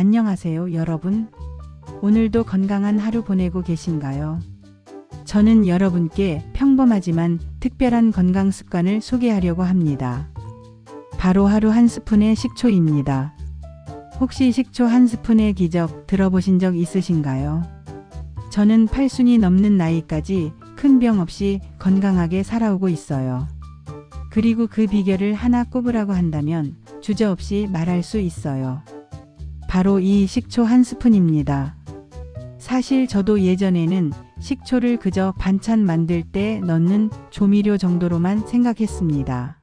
안녕하세요, 여러분. 오늘도 건강한 하루 보내고 계신가요? 저는 여러분께 평범하지만 특별한 건강 습관을 소개하려고 합니다. 바로 하루 한 스푼의 식초입니다. 혹시 식초 한 스푼의 기적 들어보신 적 있으신가요? 저는 80이 넘는 나이까지 큰 병 없이 건강하게 살아오고 있어요. 그리고 그 비결을 하나 꼽으라고 한다면 주저없이 말할 수 있어요. 바로 이 식초 한 스푼입니다. 사실 저도 예전에는 식초를 그저 반찬 만들 때 넣는 조미료 정도로만 생각했습니다.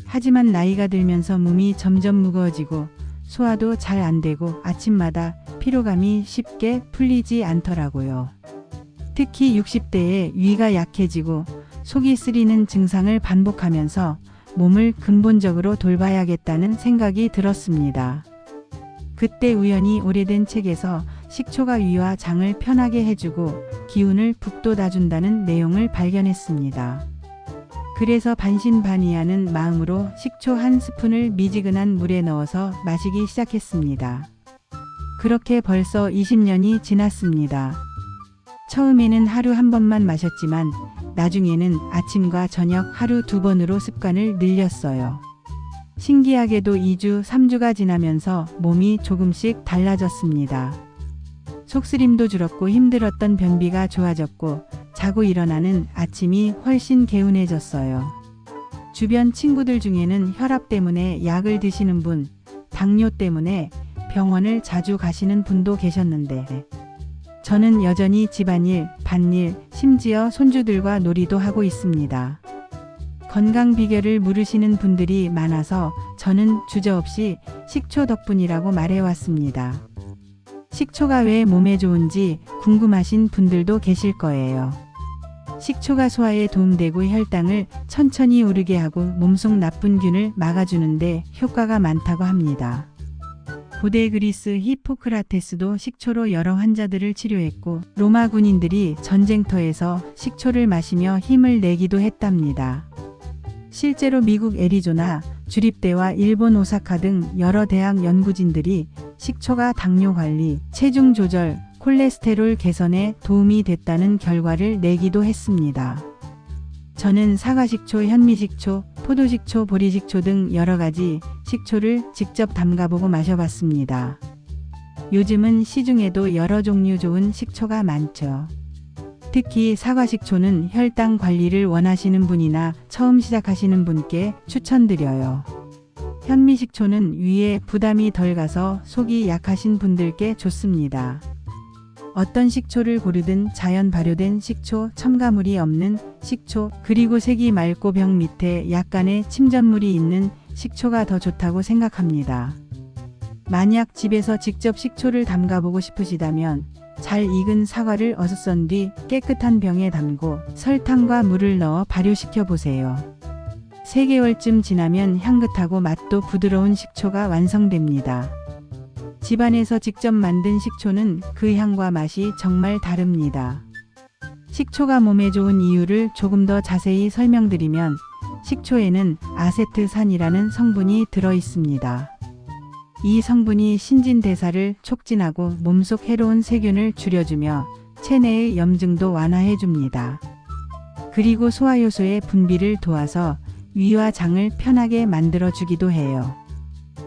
하지만 나이가 들면서 몸이 점점 무거워지고 소화도 잘 안 되고 아침마다 피로감이 쉽게 풀리지 않더라고요. 특히 60대에 위가 약해지고 속이 쓰리는 증상을 반복하면서 몸을 근본적으로 돌봐야겠다는 생각이 들었습니다. 그때 우연히 오래된 책에서 식초가 위와 장을 편하게 해주고 기운을 북돋아준다는 내용을 발견했습니다. 그래서 반신반의하는 마음으로 식초 한 스푼을 미지근한 물에 넣어서 마시기 시작했습니다. 그렇게 벌써 20년이 지났습니다. 처음에는 하루 한 번만 마셨지만 나중에는 아침과 저녁 하루 2번으로 습관을 늘렸어요. 신기하게도 2주, 3주가 지나면서 몸이 조금씩 달라졌습니다. 속쓰림도 줄었고 힘들었던 변비가 좋아졌고 자고 일어나는 아침이 훨씬 개운해졌어요. 주변 친구들 중에는 혈압 때문에 약을 드시는 분, 당뇨 때문에 병원을 자주 가시는 분도 계셨는데 저는 여전히 집안일, 밭일, 심지어 손주들과 놀이도 하고 있습니다. 건강 비결을 물으시는 분들이 많아서 저는 주저없이 식초 덕분이라고 말해왔습니다. 식초가 왜 몸에 좋은지 궁금하신 분들도 계실 거예요. 식초가 소화에 도움되고 혈당을 천천히 오르게 하고 몸속 나쁜 균을 막아주는데 효과가 많다고 합니다. 고대 그리스 히포크라테스도 식초로 여러 환자들을 치료했고 로마 군인들이 전쟁터에서 식초를 마시며 힘을 내기도 했답니다. 실제로 미국 애리조나 주립대와 일본 오사카 등 여러 대학 연구진들이 식초가 당뇨 관리, 체중 조절, 콜레스테롤 개선에 도움이 됐다는 결과를 내기도 했습니다. 저는 사과식초, 현미식초, 포도식초, 보리식초 등 여러 가지 식초를 직접 담가보고 마셔봤습니다. 요즘은 시중에도 여러 종류 좋은 식초가 많죠. 특히 사과식초는 혈당 관리를 원하시는 분이나 처음 시작하시는 분께 추천드려요. 현미식초는 위에 부담이 덜 가서 속이 약하신 분들께 좋습니다. 어떤 식초를 고르든 자연 발효된 식초, 첨가물이 없는 식초, 그리고 색이 맑고 병 밑에 약간의 침전물이 있는 식초가 더 좋다고 생각합니다. 만약 집에서 직접 식초를 담가보고 싶으시다면 잘 익은 사과를 어슷선 뒤 깨끗한 병에 담고 설탕과 물을 넣어 발효시켜 보세요. 3개월쯤 지나면 향긋하고 맛도 부드러운 식초가 완성됩니다. 집안에서 직접 만든 식초는 그 향과 맛이 정말 다릅니다. 식초가 몸에 좋은 이유를 조금 더 자세히 설명드리면 식초에는 아세트산이라는 성분이 들어 있습니다. 이 성분이 신진대사를 촉진하고 몸속 해로운 세균을 줄여주며 체내의 염증도 완화해줍니다. 그리고 소화효소의 분비를 도와서 위와 장을 편하게 만들어주기도 해요.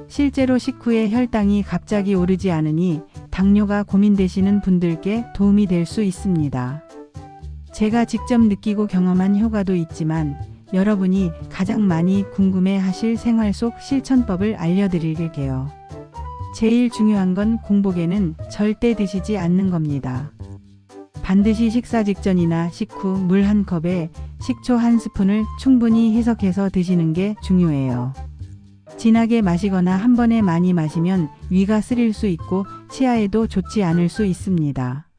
실제로 식후에 혈당이 갑자기 오르지 않으니 당뇨가 고민되시는 분들께 도움이 될 수 있습니다. 제가 직접 느끼고 경험한 효과도 있지만 여러분이 가장 많이 궁금해하실 생활 속 실천법을 알려드릴게요. 제일 중요한 건 공복에는 절대 드시지 않는 겁니다. 반드시 식사 직전이나 식후 물 한 컵에 식초 한 스푼을 충분히 희석해서 드시는 게 중요해요. 진하게 마시거나 한 번에 많이 마시면 위가 쓰릴 수 있고 치아에도 좋지 않을 수 있습니다.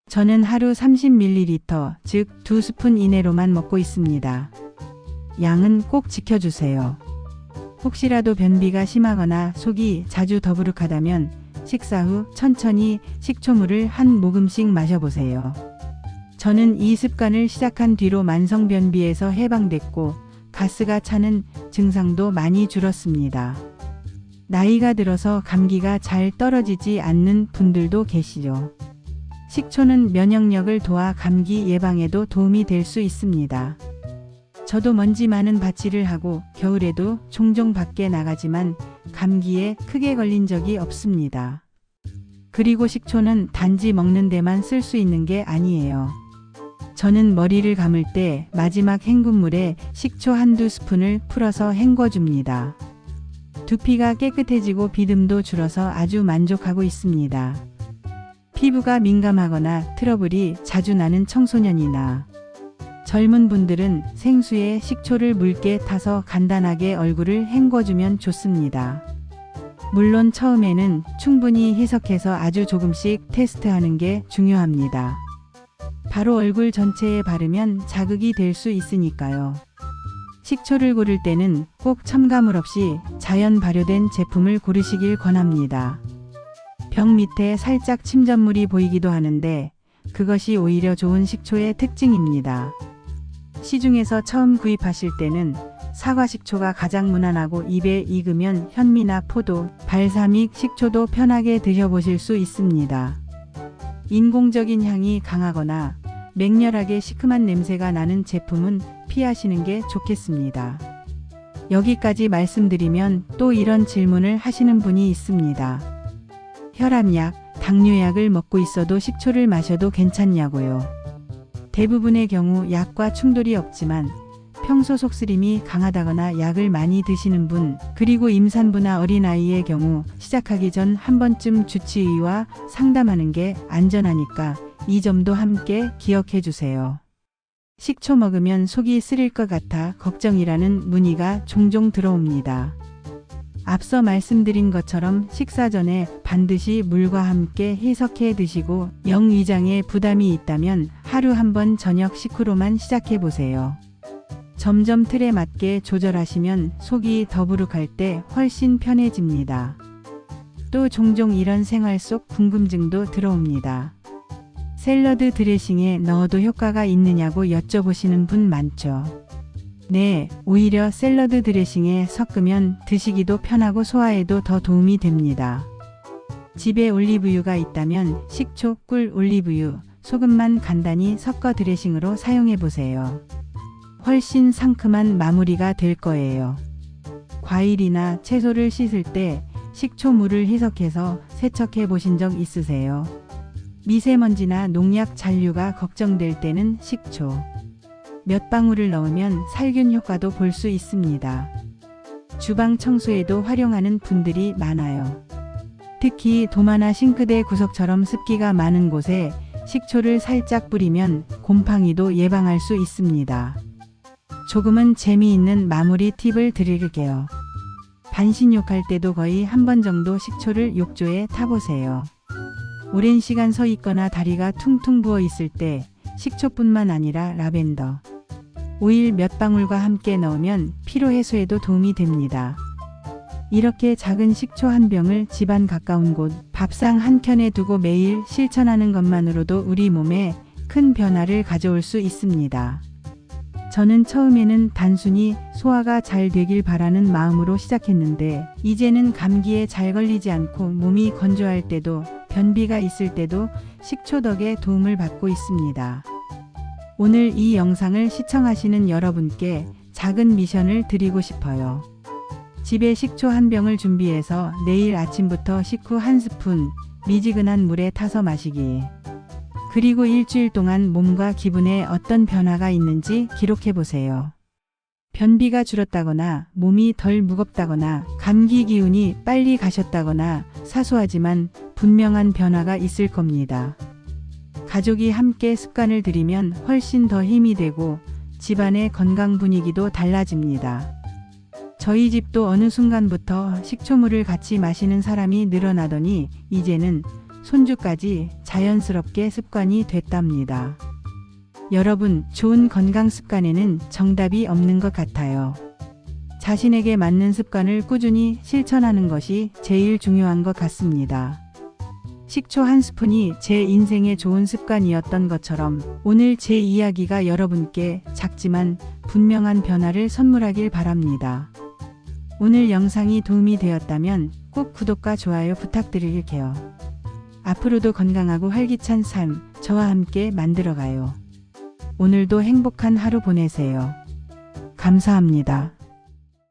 저는 하루 30ml, 즉 2스푼 이내로만 먹고 있습니다. 양은 꼭 지켜주세요. 혹시라도 변비가 심하거나 속이 자주 더부룩하다면 식사 후 천천히 식초물을 한 모금씩 마셔보세요. 저는 이 습관을 시작한 뒤로 만성변비에서 해방됐고 가스가 차는 증상도 많이 줄었습니다. 나이가 들어서 감기가 잘 떨어지지 않는 분들도 계시죠. 식초는 면역력을 도와 감기 예방에도 도움이 될 수 있습니다. 저도 먼지 많은 밭일을 하고 겨울에도 종종 밖에 나가지만 감기에 크게 걸린 적이 없습니다. 그리고 식초는 단지 먹는 데만 쓸 수 있는 게 아니에요. 저는 머리를 감을 때 마지막 헹군물에 식초 한두 스푼을 풀어서 헹궈줍니다. 두피가 깨끗해지고 비듬도 줄어서 아주 만족하고 있습니다. 피부가 민감하거나 트러블이 자주 나는 청소년이나 젊은 분들은 생수에 식초를 묽게 타서 간단하게 얼굴을 헹궈주면 좋습니다. 물론 처음에는 충분히 희석해서 아주 조금씩 테스트하는 게 중요합니다. 바로 얼굴 전체에 바르면 자극이 될 수 있으니까요. 식초를 고를 때는 꼭 첨가물 없이 자연 발효된 제품을 고르시길 권합니다. 병 밑에 살짝 침전물이 보이기도 하는데 그것이 오히려 좋은 식초의 특징입니다. 시중에서 처음 구입하실 때는 사과 식초가 가장 무난하고 입에 익으면 현미나 포도, 발사믹 식초도 편하게 드셔보실 수 있습니다. 인공적인 향이 강하거나 맹렬하게 시큼한 냄새가 나는 제품은 피하시는 게 좋겠습니다. 여기까지 말씀드리면 또 이런 질문을 하시는 분이 있습니다. 혈압약, 당뇨약을 먹고 있어도 식초를 마셔도 괜찮냐고요. 대부분의 경우 약과 충돌이 없지만 평소 속쓰림이 강하다거나 약을 많이 드시는 분, 그리고 임산부나 어린아이의 경우 시작하기 전 한 번쯤 주치의와 상담하는 게 안전하니까 이 점도 함께 기억해 주세요. 식초 먹으면 속이 쓰릴 것 같아 걱정이라는 문의가 종종 들어옵니다. 앞서 말씀드린 것처럼 식사 전에 반드시 물과 함께 희석해 드시고 영위장에 부담이 있다면 하루 한 번 저녁 식후로만 시작해 보세요. 점점 틀에 맞게 조절하시면 속이 더부룩할 때 훨씬 편해집니다. 또 종종 이런 생활 속 궁금증도 들어옵니다. 샐러드 드레싱에 넣어도 효과가 있느냐고 여쭤보시는 분 많죠. 네, 오히려 샐러드 드레싱에 섞으면 드시기도 편하고 소화에도 더 도움이 됩니다. 집에 올리브유가 있다면 식초, 꿀, 올리브유, 소금만 간단히 섞어 드레싱으로 사용해 보세요. 훨씬 상큼한 마무리가 될 거예요. 과일이나 채소를 씻을 때 식초물을 희석해서 세척해 보신 적 있으세요? 미세먼지나 농약 잔류가 걱정될 때는 식초 몇 방울을 넣으면 살균 효과도 볼 수 있습니다. 주방 청소에도 활용하는 분들이 많아요. 특히 도마나 싱크대 구석처럼 습기가 많은 곳에 식초를 살짝 뿌리면 곰팡이도 예방할 수 있습니다. 조금은 재미있는 마무리 팁을 드릴게요. 반신욕할 때도 거의 한 번 정도 식초를 욕조에 타보세요. 오랜 시간 서 있거나 다리가 퉁퉁 부어 있을 때 식초뿐만 아니라 라벤더, 오일 몇 방울과 함께 넣으면 피로 해소에도 도움이 됩니다. 이렇게 작은 식초 한 병을 집안 가까운 곳, 밥상 한 켠에 두고 매일 실천하는 것만으로도 우리 몸에 큰 변화를 가져올 수 있습니다. 저는 처음에는 단순히 소화가 잘 되길 바라는 마음으로 시작했는데 이제는 감기에 잘 걸리지 않고 몸이 건조할 때도 변비가 있을 때도 식초 덕에 도움을 받고 있습니다. 오늘 이 영상을 시청하시는 여러분께 작은 미션을 드리고 싶어요. 집에 식초 한 병을 준비해서 내일 아침부터 식후 한 스푼 미지근한 물에 타서 마시기. 그리고 일주일 동안 몸과 기분에 어떤 변화가 있는지 기록해 보세요. 변비가 줄었다거나 몸이 덜 무겁다거나 감기 기운이 빨리 가셨다거나 사소하지만 분명한 변화가 있을 겁니다. 가족이 함께 습관을 들이면 훨씬 더 힘이 되고 집안의 건강 분위기도 달라집니다. 저희 집도 어느 순간부터 식초물을 같이 마시는 사람이 늘어나더니 이제는 손주까지 자연스럽게 습관이 됐답니다. 여러분, 좋은 건강 습관에는 정답이 없는 것 같아요. 자신에게 맞는 습관을 꾸준히 실천하는 것이 제일 중요한 것 같습니다. 식초 한 스푼이 제 인생의 좋은 습관이었던 것처럼 오늘 제 이야기가 여러분께 작지만 분명한 변화를 선물하길 바랍니다. 오늘 영상이 도움이 되었다면 꼭 구독과 좋아요 부탁드릴게요. 앞으로도 건강하고 활기찬 삶 저와 함께 만들어가요. 오늘도 행복한 하루 보내세요. 감사합니다.